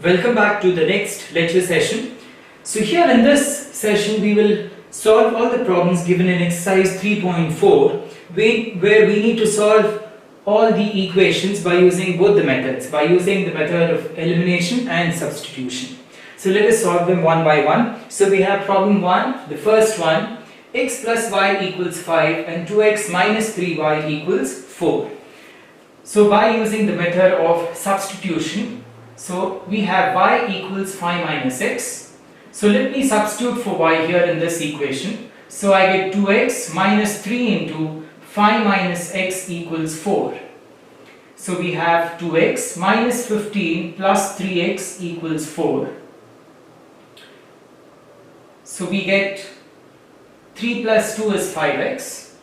Welcome back to the next lecture session. So here in this session we will solve all the problems given in exercise 3.4 where we need to solve all the equations by using both the methods, by using the method of elimination and substitution. So let us solve them one by one. So we have problem 1, the first one, x plus y equals 5 and 2x minus 3y equals 4. So by using the method of substitution, so we have y equals 5 minus x. So let me substitute for y here in this equation. So I get 2x minus 3 into 5 minus x equals 4. So we have 2x minus 15 plus 3x equals 4. So we get 3 plus 2 is 5x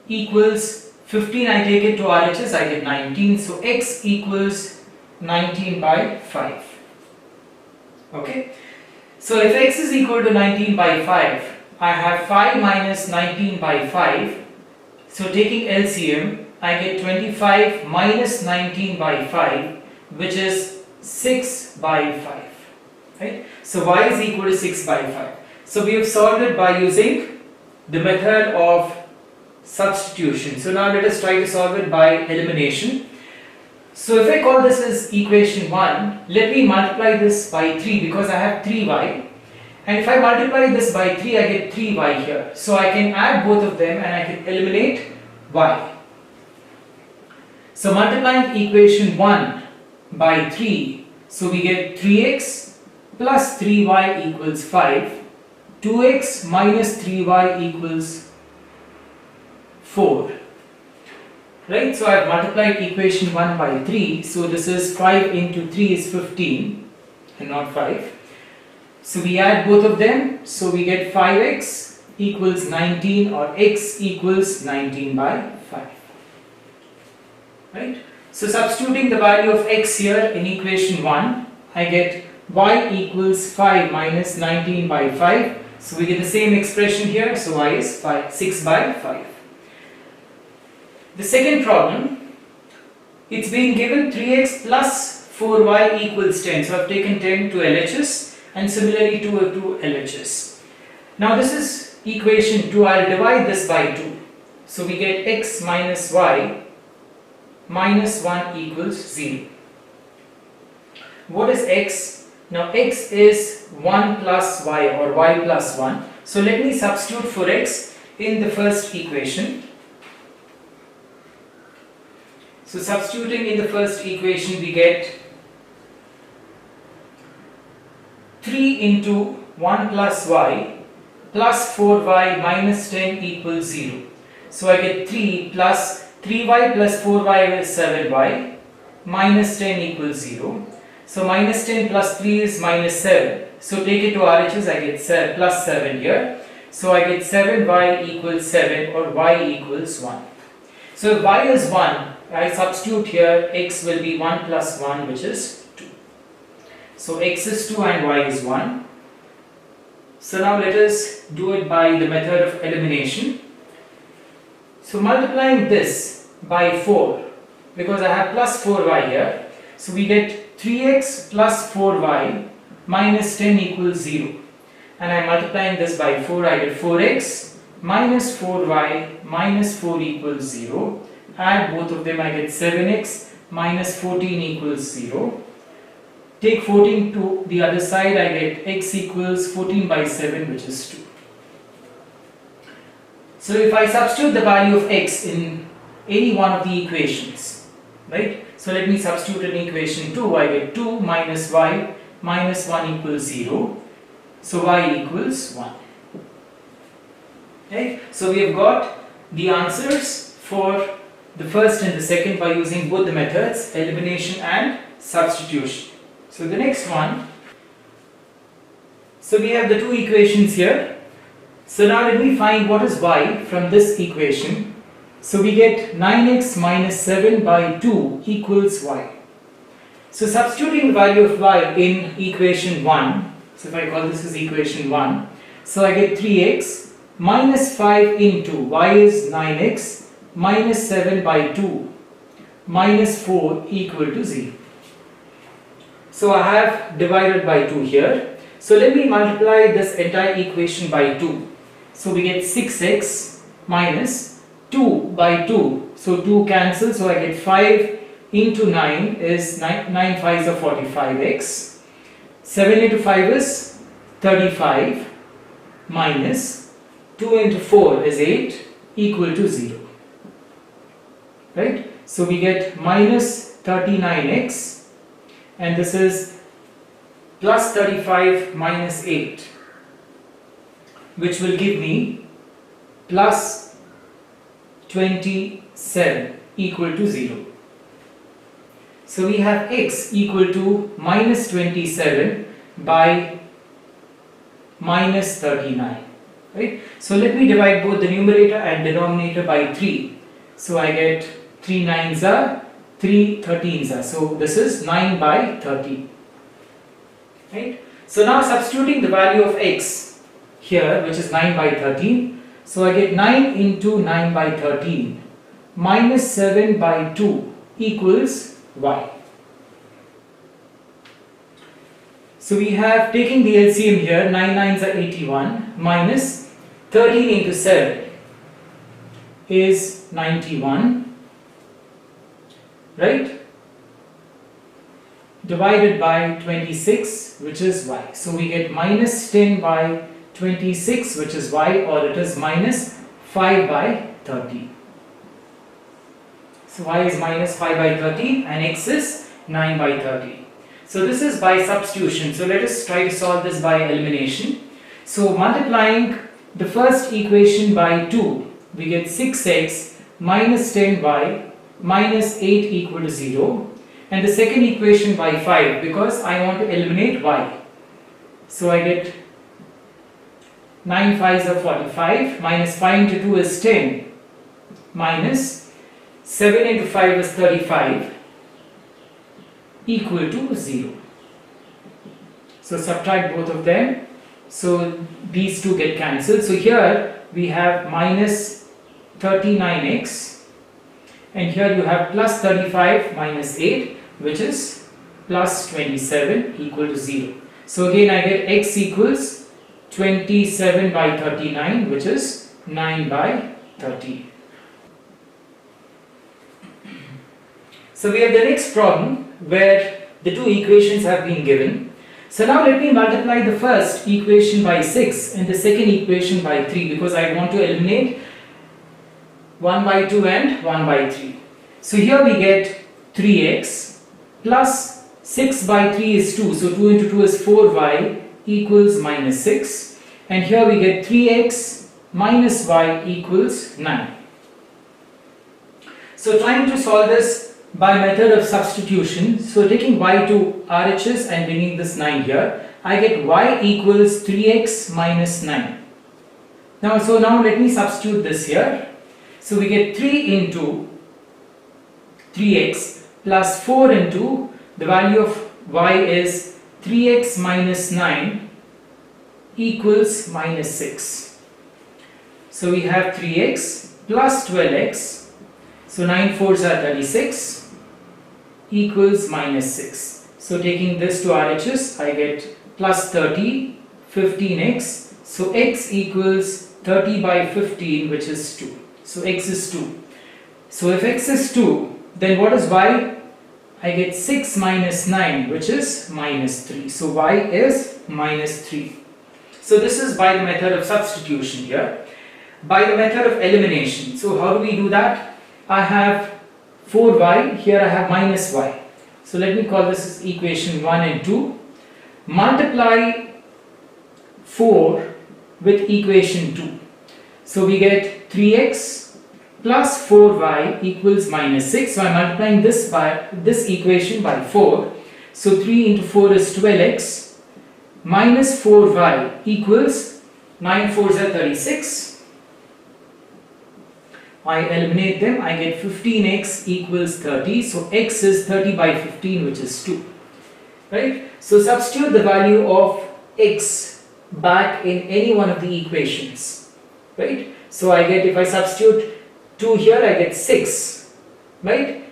equals 15, I take it to RHS, I get 19. So x equals 19 by 5. Okay. So if x is equal to 19 by 5, I have 5 minus 19 by 5. So taking LCM, I get 25 minus 19 by 5, which is 6 by 5. Right? So y is equal to 6 by 5. So we have solved it by using the method of substitution. So now let us try to solve it by elimination. So if I call this as equation 1, let me multiply this by 3 because I have 3y. And if I multiply this by 3, I get 3y here. So I can add both of them and I can eliminate y. So multiplying equation 1 by 3, so we get 3x plus 3y equals 5. 2x minus 3y equals 4. Right, so I have multiplied equation 1 by 3, so this is 5 into 3 is 15 and not 5. So we add both of them, so we get 5x equals 19 or x equals 19 by 5. Right, so substituting the value of x here in equation 1, I get y equals 5 minus 19 by 5. So we get the same expression here, so y is 6 by 5. The second problem, it's being given 3x plus 4y equals 10. So I've taken 10 to LHS and similarly 2 to LHS. Now this is equation 2, I'll divide this by 2. So we get x minus y minus 1 equals 0. What is x? Now x is 1 plus y or y plus 1. So let me substitute for x in the first equation. So substituting in the first equation, we get 3 into 1 plus y plus 4y minus 10 equals 0. So I get 3 plus 3y plus 4y is 7y minus 10 equals 0. So minus 10 plus 3 is minus 7. So take it to RHS, I get plus 7 here. So I get 7y equals 7 or y equals 1. So if y is 1, I substitute here, x will be 1 plus 1, which is 2. So x is 2 and y is 1. So now let us do it by the method of elimination. So multiplying this by 4, because I have plus 4y here, so we get 3x plus 4y minus 10 equals 0. And I am multiplying this by 4, I get 4x minus 4y minus 4 equals 0. Add both of them, I get 7x minus 14 equals 0. Take 14 to the other side, I get x equals 14 by 7, which is 2. So if I substitute the value of x in any one of the equations, right? So let me substitute in equation 2, I get 2 minus y minus 1 equals 0. So y equals 1. Okay? So we have got the answers for the first and the second by using both the methods, elimination and substitution. So the next one, so we have the two equations here. So now let me find what is y from this equation. So we get 9x minus 7 by 2 equals y. So substituting the value of y in equation 1, so if I call this as equation 1, so I get 3x minus 5 into y is 9x minus 7 by 2 minus 4 equal to 0. So I have divided by 2 here. So let me multiply this entire equation by 2. So we get 6x minus 2 by 2. So 2 cancels, so I get 5 into 9 is 9 5s are 45x. 7 into 5 is 35 minus 2 into 4 is 8 equal to 0. Right? So we get minus 39x, and this is plus 35 minus 8, which will give me plus 27 equal to 0. So we have x equal to minus 27 by minus 39. Right? So let me divide both the numerator and denominator by 3. So I get 3 9s are 3 13s are. So this is 9 by 30. Right? So now substituting the value of x here, which is 9 by 13. So I get 9 into 9 by 13 minus 7 by 2 equals y. So we have, taking the LCM here, 9 9s are 81 minus 13 into 7 is 91, right? Divided by 26, which is y. So we get minus 10 by 26, which is y, or it is minus 5 by 30. So y is minus 5 by 30 and x is 9 by 30. So this is by substitution. So let us try to solve this by elimination. So multiplying the first equation by 2, we get 6x minus 10y minus 8 equal to 0. And the second equation by 5, because I want to eliminate y. So I get 9 5s are 45 minus 5 into 2 is 10 minus 7 into 5 is 35 equal to 0. So subtract both of them. So these two get cancelled. So here we have minus 39x, and here you have plus 35 minus 8, which is plus 27 equal to 0. So again I get x equals 27 by 39, which is 9 by 30. So we have the next problem where the two equations have been given. So now let me multiply the first equation by 6 and the second equation by 3, because I want to eliminate 1 by 2 and 1 by 3. So here we get 3x plus 6 by 3 is 2. So 2 into 2 is 4y equals minus 6. And here we get 3x minus y equals 9. So trying to solve this by method of substitution, so taking y to RHS and bringing this 9 here, I get y equals 3x minus 9. Now let me substitute this here. So we get 3 into 3x plus 4 into the value of y is 3x minus 9 equals minus 6. So we have 3x plus 12x, so 9 4s are 36 equals minus 6. So taking this to RHS, I get plus 30, 15x, so x equals 30 by 15, which is 2. So x is 2. So if x is 2, then what is y? I get 6 minus 9, which is minus 3. So y is minus 3. So this is by the method of substitution here. By the method of elimination, so how do we do that? I have 4y, here I have minus y. So let me call this as equation 1 and 2. Multiply 4 with equation 2. So we get 3x plus 4y equals minus 6. So I am multiplying this equation by 4. So 3 into 4 is 12x minus 4y equals 9 4s are 36. I eliminate them, I get 15x equals 30. So x is 30 by 15, which is 2. Right? So substitute the value of x back in any one of the equations. Right? So I get, if I substitute 2 here, I get 6. Right?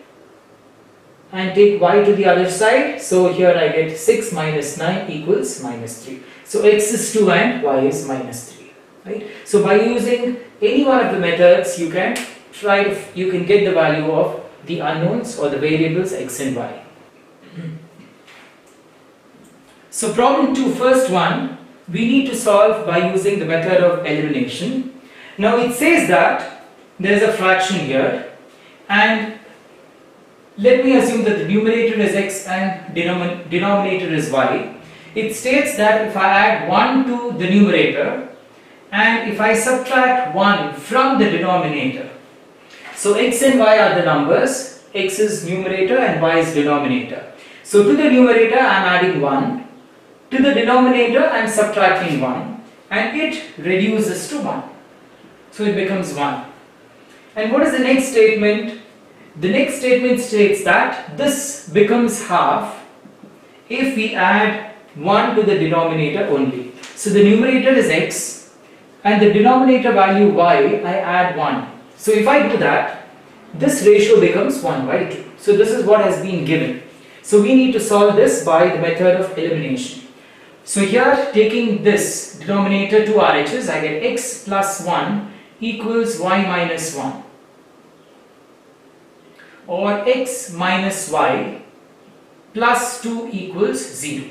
and take y to the other side. So here I get 6 minus 9 equals minus 3. So x is 2 and y is minus 3. Right? So by using any one of the methods, you can get the value of the unknowns or the variables x and y. So problem 2, first one, we need to solve by using the method of elimination. Now it says that there is a fraction here, and let me assume that the numerator is x and denominator is y. It states that if I add 1 to the numerator and if I subtract 1 from the denominator, so x and y are the numbers, x is numerator and y is denominator. So to the numerator I am adding 1, to the denominator I am subtracting 1, and it reduces to 1. So it becomes 1. And what is the next statement? The next statement states that this becomes half if we add 1 to the denominator only. So the numerator is x and the denominator value y, I add 1. So if I do that, this ratio becomes 1 by 2. So this is what has been given. So we need to solve this by the method of elimination. So here, taking this denominator to RHS, I get x plus 1 equals y minus 1, or x minus y plus 2 equals 0.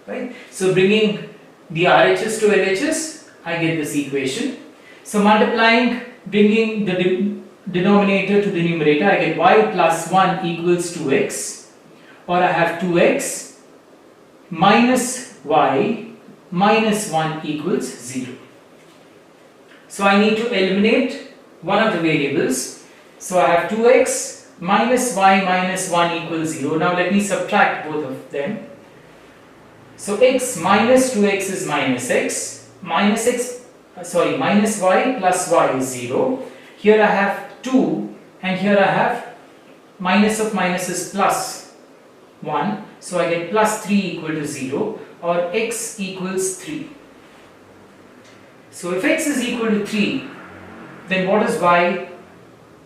Right? So bringing the RHS to LHS, I get this equation. So multiplying, bringing the denominator to the numerator, I get y plus 1 equals 2x, or I have 2x minus y minus 1 equals 0. So I need to eliminate one of the variables. So I have 2x minus y minus 1 equals 0. Now let me subtract both of them. So x minus 2x is minus x, minus y plus y is 0. Here I have 2 and here I have minus of minus is plus 1. So I get plus 3 equal to 0, or x equals 3. So if x is equal to 3, then what is y?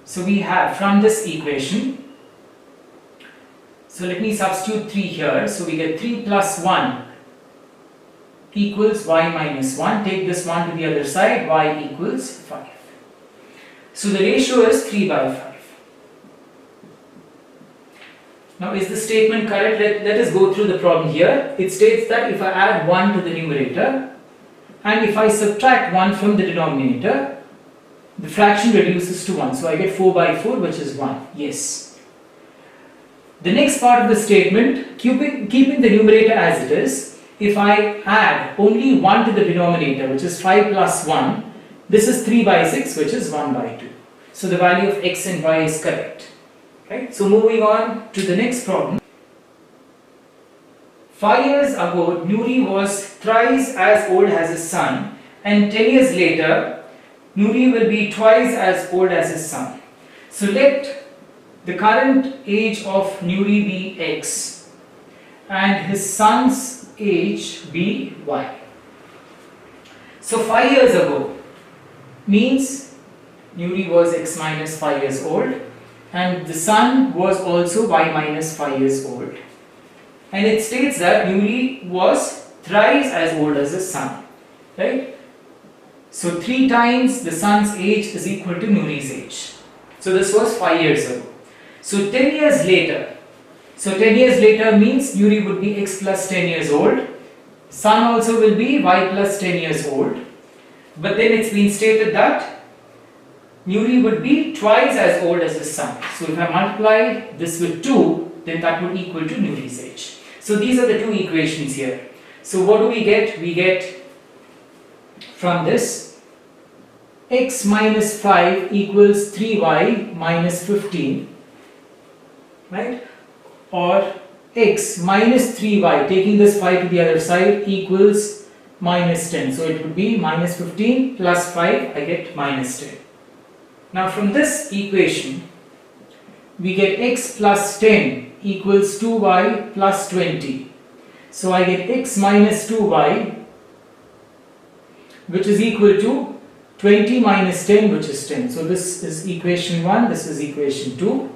So we have from this equation, so let me substitute 3 here. So we get 3 plus 1 equals y minus 1. Take this 1 to the other side, y equals 5. So the ratio is 3 by 5. Now is the statement correct? Let us go through the problem here. It states that if I add 1 to the numerator and if I subtract 1 from the denominator, the fraction reduces to 1. So I get 4 by 4, which is 1. Yes. The next part of the statement, keeping the numerator as it is, if I add only 1 to the denominator, which is 5 plus 1, this is 3 by 6, which is 1 by 2. So the value of x and y is correct. Right? So moving on to the next problem. 5 years ago, Nuri was thrice as old as his son, and 10 years later, Nuri will be twice as old as his son. So let the current age of Nuri be x and his son's age be y. So 5 years ago means Nuri was x minus 5 years old, and the son was also y minus 5 years old. And it states that Nuri was thrice as old as his son. Right? So 3 times the son's age is equal to Nuri's age. So this was 5 years ago. So 10 years later. So 10 years later means Nuri would be x plus 10 years old. Son also will be y plus 10 years old. But then it's been stated that Nuri would be twice as old as his son. So if I multiply this with 2, then that would equal to Nuri's age. So these are the two equations here. So what do we get? We get from this x minus 5 equals 3y minus 15, right? Or x minus 3y, taking this 5 to the other side, equals minus 10. So it would be minus 15 plus 5, I get minus 10. Now from this equation, we get x plus 10 equals 2y plus 20. So I get x minus 2y, which is equal to 20 minus 10, which is 10. So this is equation 1, this is equation 2.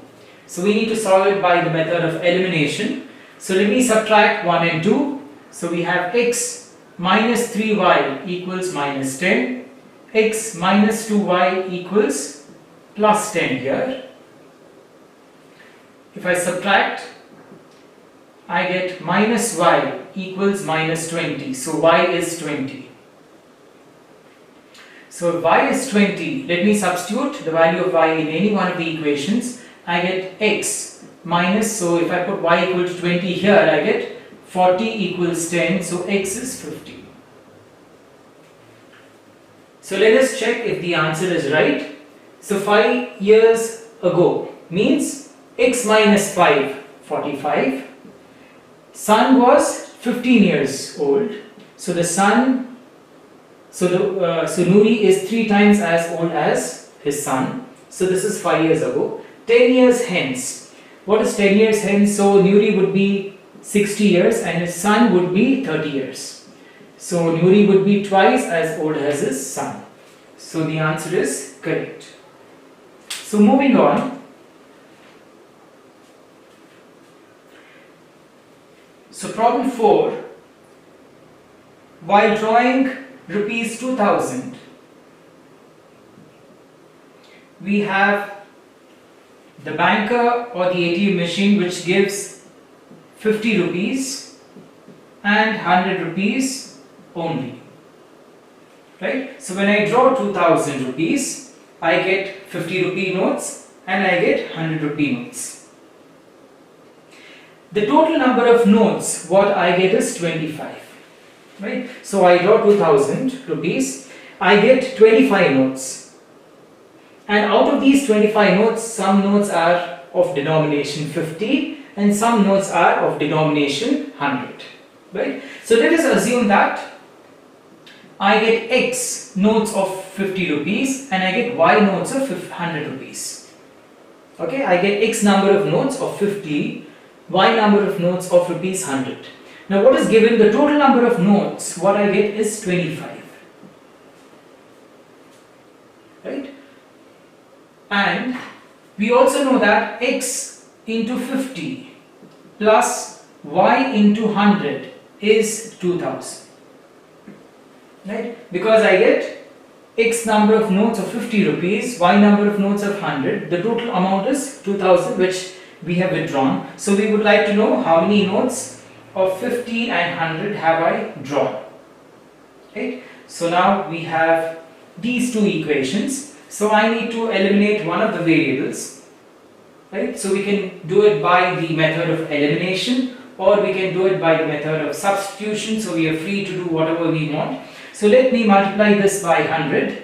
So we need to solve it by the method of elimination. So let me subtract 1 and 2. So we have x minus 3y equals minus 10, x minus 2y equals plus 10 here. If I subtract, I get minus y equals minus 20. So y is 20. So if y is 20, let me substitute the value of y in any one of the equations. I get x minus, so if I put y equal to 20 here, I get 40 equals 10, so x is 50. So let us check if the answer is right. So 5 years ago means x minus 5, 45. Son was 15 years old. So the son, so Nuri is 3 times as old as his son. So this is 5 years ago. 10 years hence. What is 10 years hence? So Nuri would be 60 years and his son would be 30 years. So Nuri would be twice as old as his son. So the answer is correct. So moving on. So problem 4. While drawing rupees 2000, we have the banker or the ATM machine which gives 50 rupees and 100 rupees only. Right? So when I draw 2000 rupees, I get 50 rupee notes and I get 100 rupee notes. The total number of notes what I get is 25. Right? So I draw 2000 rupees, I get 25 notes. And out of these 25 notes, some notes are of denomination 50 and some notes are of denomination 100. Right? So let us assume that I get X notes of 50 rupees and I get Y notes of 100 rupees. Okay, I get X number of notes of 50, Y number of notes of rupees 100. Now what is given? The total number of notes what I get is 25. Right? And we also know that X into 50 plus Y into 100 is 2000. Right? Because I get X number of notes of 50 rupees, Y number of notes of 100, the total amount is 2000 which we have withdrawn. So we would like to know how many notes of 50 and 100 have I drawn. Right? So now we have these two equations. So I need to eliminate one of the variables. Right? So we can do it by the method of elimination or we can do it by the method of substitution. So we are free to do whatever we want. So let me multiply this by 100.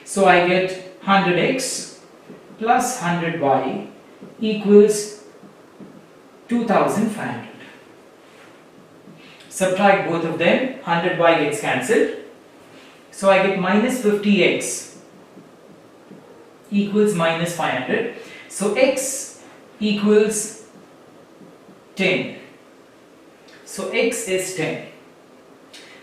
So I get 100x plus 100y equals 2500. Subtract both of them, 100y gets cancelled. So I get minus 50x equals minus 500. So x equals 10. So x is 10.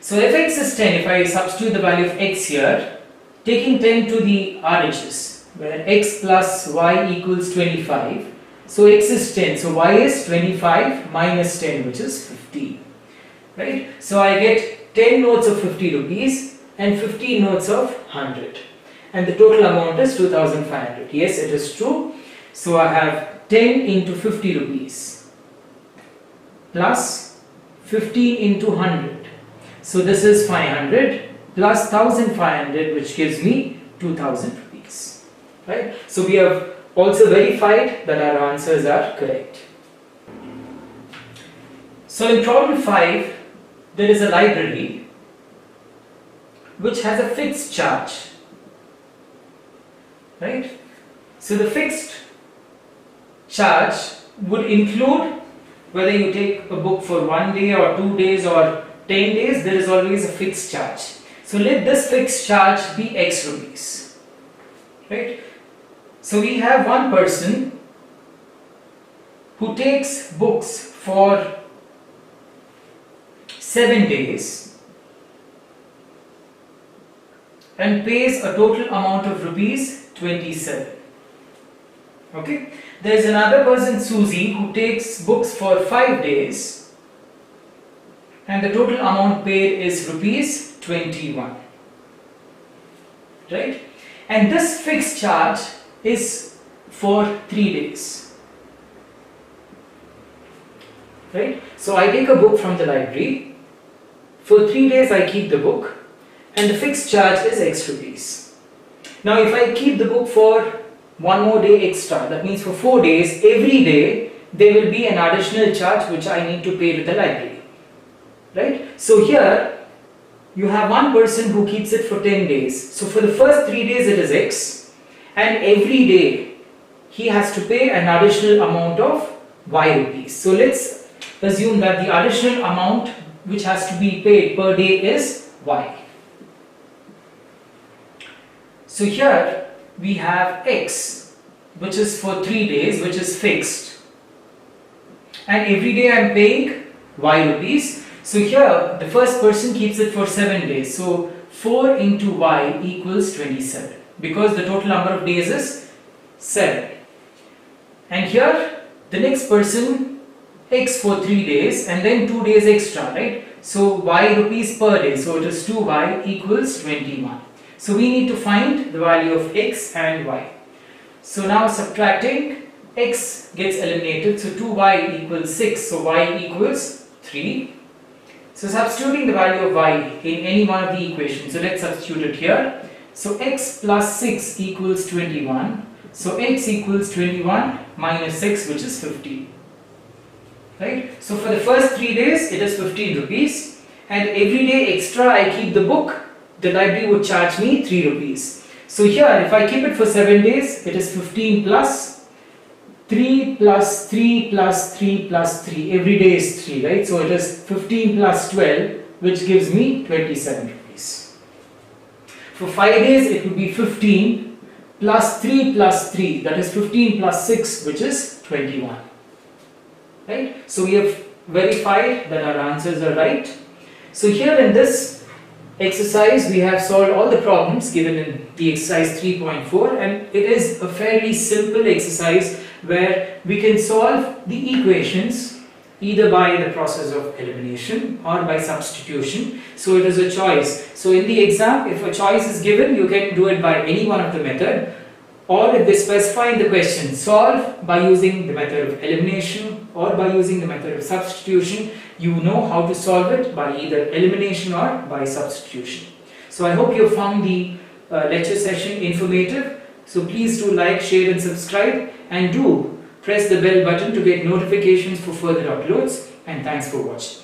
So if x is 10, if I substitute the value of x here, taking 10 to the RHS, where x plus y equals 25, so x is 10, so y is 25 minus 10, which is 50. Right? So I get 10 notes of 50 rupees and 15 notes of 100. And the total amount is 2500. Yes, it is true. So I have 10 into 50 rupees plus 15 into 100. So this is 500 plus 1500, which gives me 2000 rupees. Right? So we have also verified that our answers are correct. So in problem 5, there is a library which has a fixed charge. Right? So the fixed charge would include whether you take a book for 1 day or 2 days or 10 days, there is always a fixed charge. So let this fixed charge be X rupees. Right? So we have one person who takes books for 7 days and pays a total amount of rupees 27. Okay. There is another person, Susie, who takes books for 5 days and the total amount paid is rupees 21. Right? And this fixed charge is for 3 days. Right? So I take a book from the library. For 3 days I keep the book and the fixed charge is X rupees. Now if I keep the book for one more day extra, that means for 4 days, every day there will be an additional charge which I need to pay to the library. Right? So here you have one person who keeps it for 10 days. So for the first 3 days it is X, and every day he has to pay an additional amount of Y rupees. So let's assume that the additional amount which has to be paid per day is Y. So here we have X, which is for 3 days, which is fixed, and every day I am paying Y rupees. So here the first person keeps it for 7 days. So 4 into Y equals 27, because the total number of days is 7. And here the next person, X for 3 days and then 2 days extra, right? So Y rupees per day, so it is 2Y equals 21. So we need to find the value of X and Y. So now subtracting, X gets eliminated, so 2Y equals 6, so Y equals 3. So substituting the value of Y in any one of the equations, so let's substitute it here. So X plus 6 equals 21, so X equals 21 minus 6, which is 15. Right? So for the first 3 days it is 15 rupees, and every day extra I keep the book, the library would charge me 3 rupees. So here if I keep it for 7 days, it is 15 plus 3 plus 3 plus 3 plus 3, every day is 3, right? So it is 15 plus 12, which gives me 27 rupees. For 5 days it would be 15 plus 3 plus 3, that is 15 plus 6, which is 21. Right? So we have verified that our answers are right. So here in this exercise we have solved all the problems given in the exercise 3.4, and it is a fairly simple exercise where we can solve the equations either by the process of elimination or by substitution. So it is a choice. So in the exam, if a choice is given, you can do it by any one of the method, or if they specify in the question, solve by using the method of elimination or by using the method of substitution, you know how to solve it by either elimination or by substitution. So I hope you found the lecture session informative. So please do like, share and subscribe, and do press the bell button to get notifications for further uploads, and thanks for watching.